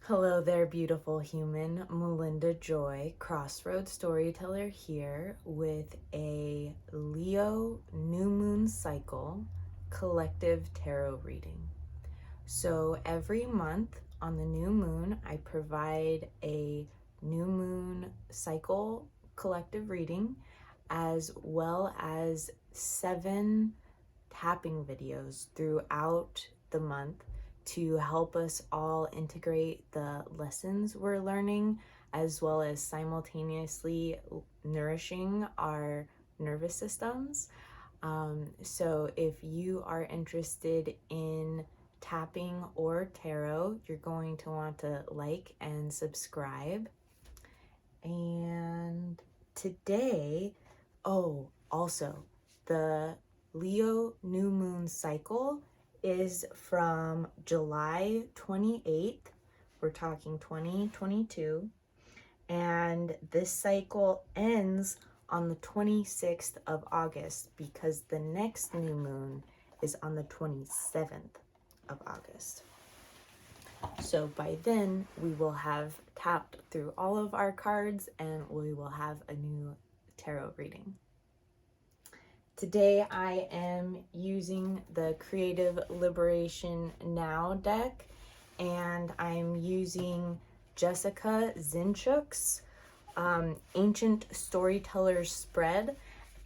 Hello there, beautiful human. Melinda Joy, Crossroads Storyteller here with a Leo new moon cycle collective tarot reading. So every month on the new moon, I provide a new moon cycle collective reading as well as 7 tapping videos throughout the month to help us all integrate the lessons we're learning, as well as simultaneously nourishing our nervous systems. So if you are interested in tapping or tarot, you're going to want to like and subscribe. And today, also, the Leo new moon cycle is from July 28th. We're talking 2022. And this cycle ends on the 26th of August because the next new moon is on the 27th of August. So by then, we will have tapped through all of our cards and we will have a new tarot reading. Today, I am using the Creative Liberation Now deck, and I'm using Jessica Zinchuk's Ancient Storytellers spread,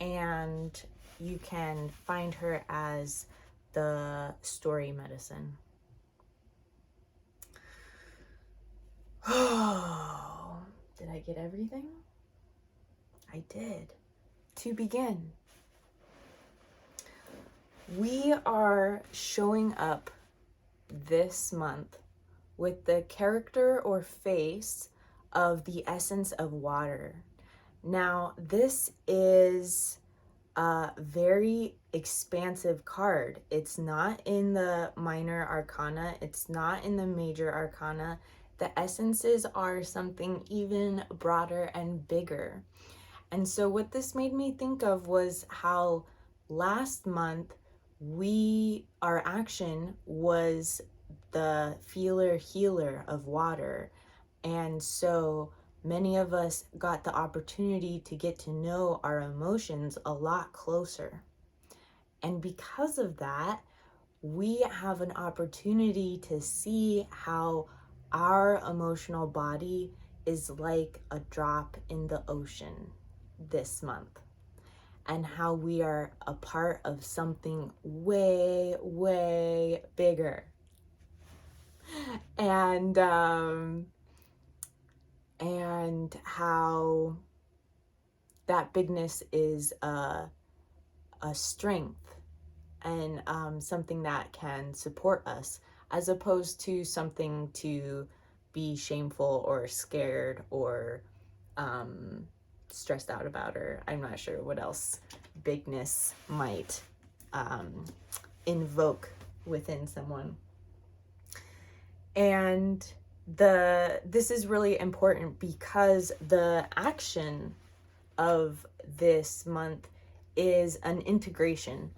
and you can find her as the Story Medicine. Oh, did I get everything? I did. To begin, we are showing up this month with the character or face of the essence of water. Now, this is a very expansive card. It's not in the minor arcana, it's not in the major arcana. The essences are something even broader and bigger. And so what this made me think of was how last month our action was the feeler healer of water. And so many of us got the opportunity to get to know our emotions a lot closer. And because of that, we have an opportunity to see how our emotional body is like a drop in the ocean this month, and how we are a part of something way, way bigger. And how that bigness is a strength and something that can support us, as opposed to something to be shameful or scared or stressed out about, or I'm not sure what else bigness might invoke within someone. And this is really important because the action of this month is an integration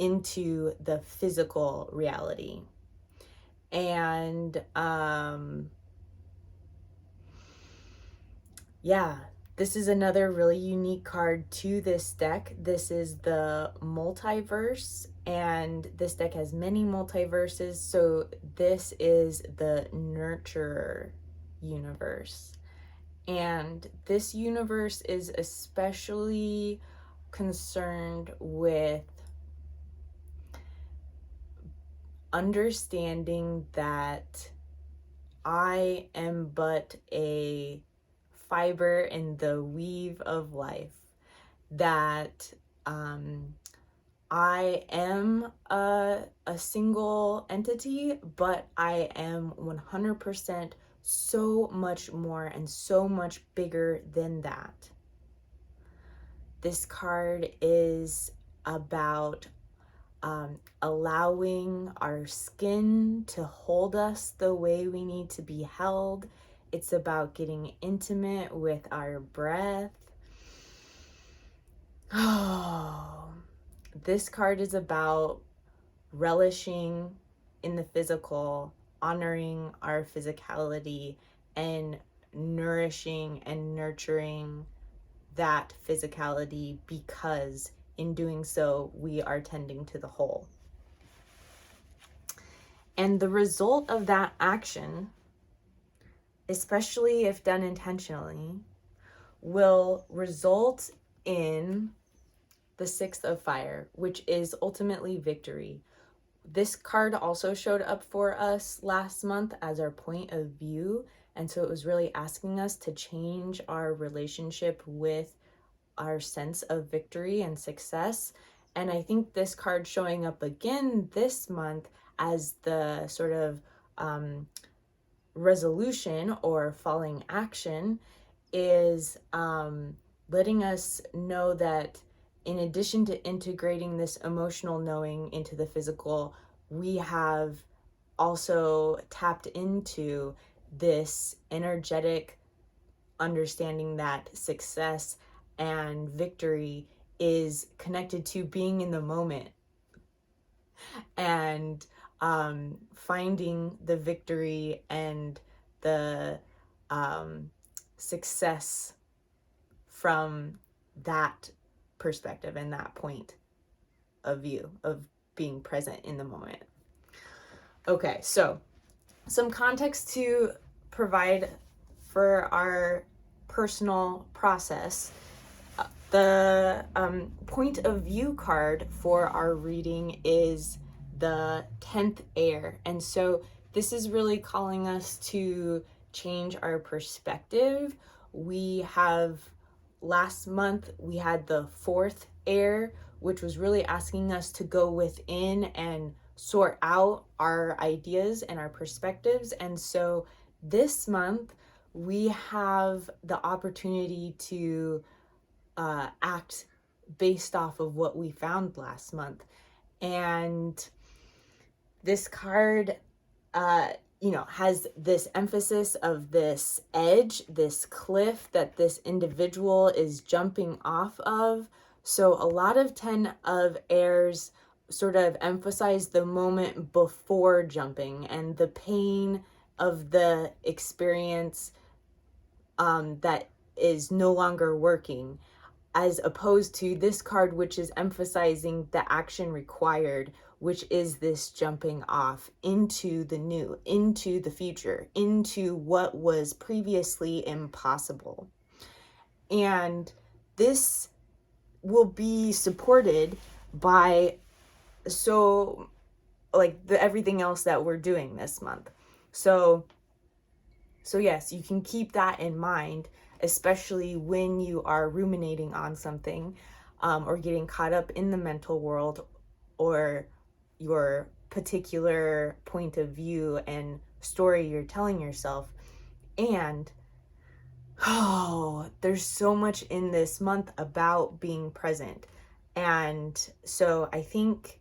into the physical reality. And this is another really unique card to this deck. This is the multiverse, and this deck has many multiverses. So this is the nurturer universe. And this universe is especially concerned with understanding that I am but a fiber in the weave of life, that I am a single entity, but I am 100% so much more and so much bigger than that. This card is about allowing our skin to hold us the way we need to be held. It's about getting intimate with our breath. Oh, this card is about relishing in the physical honoring our physicality and nourishing and nurturing that physicality, because in doing so, we are tending to the whole. And the result of that action, especially if done intentionally, will result in the 6th of fire, which is ultimately victory. This card also showed up for us last month as our point of view. And so it was really asking us to change our relationship with our sense of victory and success. And I think this card showing up again this month as the sort of resolution or falling action is letting us know that in addition to integrating this emotional knowing into the physical, we have also tapped into this energetic understanding that success and victory is connected to being in the moment and finding the victory and the success from that perspective and that point of view of being present in the moment. Okay, so some context to provide for our personal process. The point of view card for our reading is the 10th air. And so this is really calling us to change our perspective. Last month, we had the 4th air, which was really asking us to go within and sort out our ideas and our perspectives. And so this month, we have the opportunity to act based off of what we found last month. And this card, has this emphasis of this edge, this cliff that this individual is jumping off of. So a lot of 10 of airs sort of emphasize the moment before jumping and the pain of the experience that is no longer working, as opposed to this card, which is emphasizing the action required, which is this jumping off into the new, into the future, into what was previously impossible. And this will be supported by everything else that we're doing this month. So yes, you can keep that in mind, especially when you are ruminating on something or getting caught up in the mental world or your particular point of view and story you're telling yourself. And there's so much in this month about being present. And so I think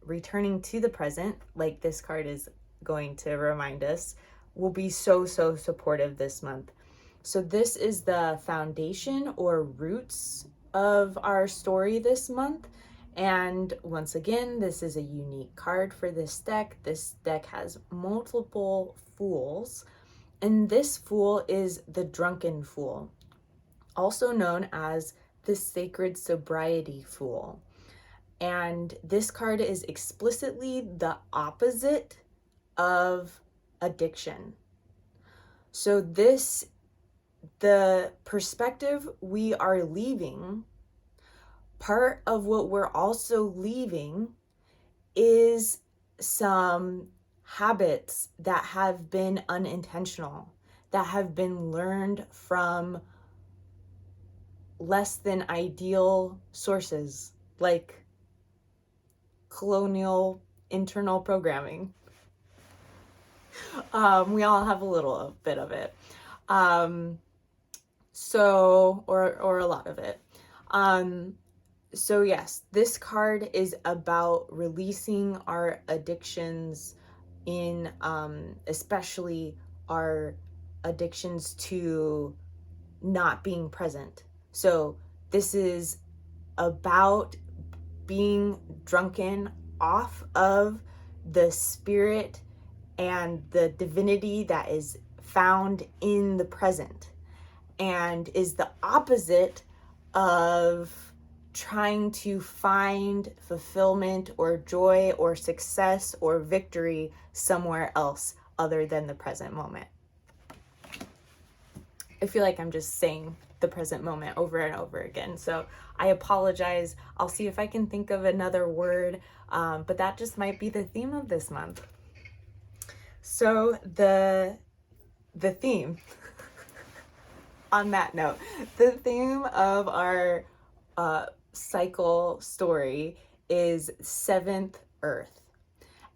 returning to the present, like this card is going to remind us, will be so supportive this month. So this is the foundation or roots of our story this month. And once again, this is a unique card for this deck. This deck has multiple fools, and this fool is the drunken fool, also known as the sacred sobriety fool. And this card is explicitly the opposite of addiction. So the perspective we are leaving, part of what we're also leaving is some habits that have been unintentional, that have been learned from less than ideal sources, like colonial internal programming. We all have a little bit of it. Or a lot of it. So yes, this card is about releasing our addictions in, especially our addictions to not being present. So this is about being drunken off of the spirit and the divinity that is found in the present, and is the opposite of trying to find fulfillment or joy or success or victory somewhere else other than the present moment. I feel like I'm just saying the present moment over and over again, so I apologize. I'll see if I can think of another word, but that just might be the theme of this month. So the theme on that note, the theme of our cycle story is seventh earth.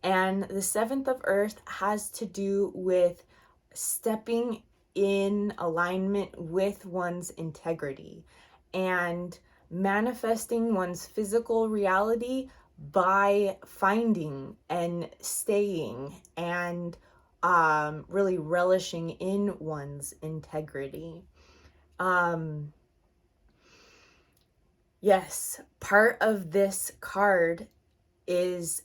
And the seventh of earth has to do with stepping in alignment with one's integrity and manifesting one's physical reality by finding and staying and really relishing in one's integrity. Yes, part of this card is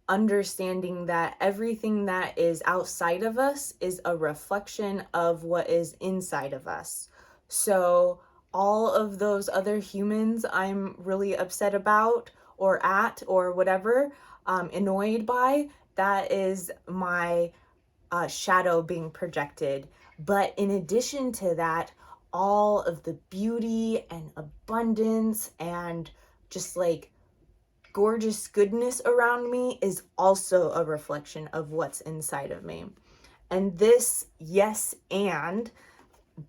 understanding that everything that is outside of us is a reflection of what is inside of us. So all of those other humans I'm really upset about or at or whatever, annoyed by, that is my shadow being projected. But in addition to that, all of the beauty and abundance and just like gorgeous goodness around me is also a reflection of what's inside of me. And this yes and,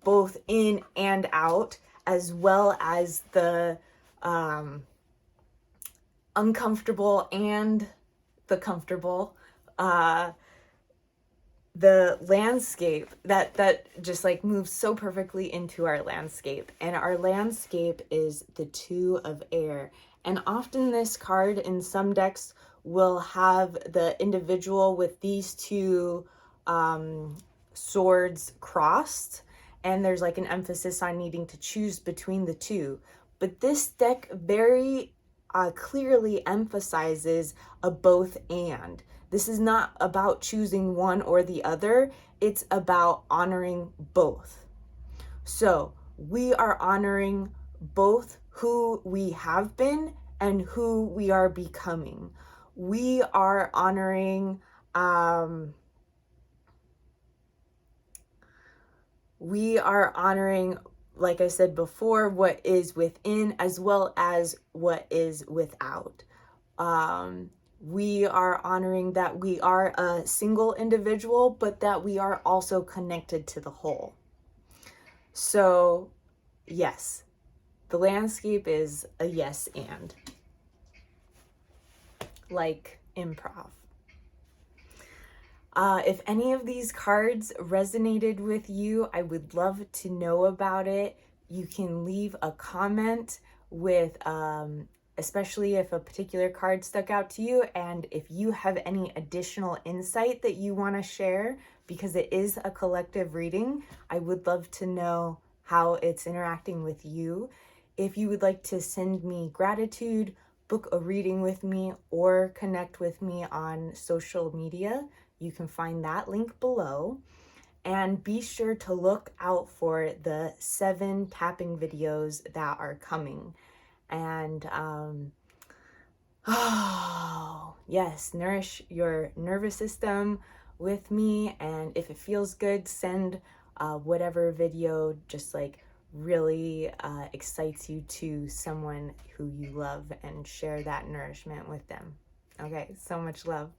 both in and out, as well as the uncomfortable and the comfortable, the landscape that just like moves so perfectly into our landscape. And our landscape is the Two of Air. And often this card in some decks will have the individual with these two swords crossed, and there's like an emphasis on needing to choose between the two. But this deck very clearly emphasizes a both and. This is not about choosing one or the other. It's about honoring both. So we are honoring both who we have been and who we are becoming. We are honoring like I said before, what is within as well as what is without. We are honoring that we are a single individual, but that we are also connected to the whole. So yes, the landscape is a yes and, like improv. If any of these cards resonated with you, I would love to know about it. You can leave a comment with, especially if a particular card stuck out to you, and if you have any additional insight that you want to share, because it is a collective reading, I would love to know how it's interacting with you. If you would like to send me gratitude, book a reading with me, or connect with me on social media, you can find that link below. And be sure to look out for the 7 tapping videos that are coming. And yes, nourish your nervous system with me. And if it feels good, send whatever video just like really excites you to someone who you love, and share that nourishment with them. Okay, so much love.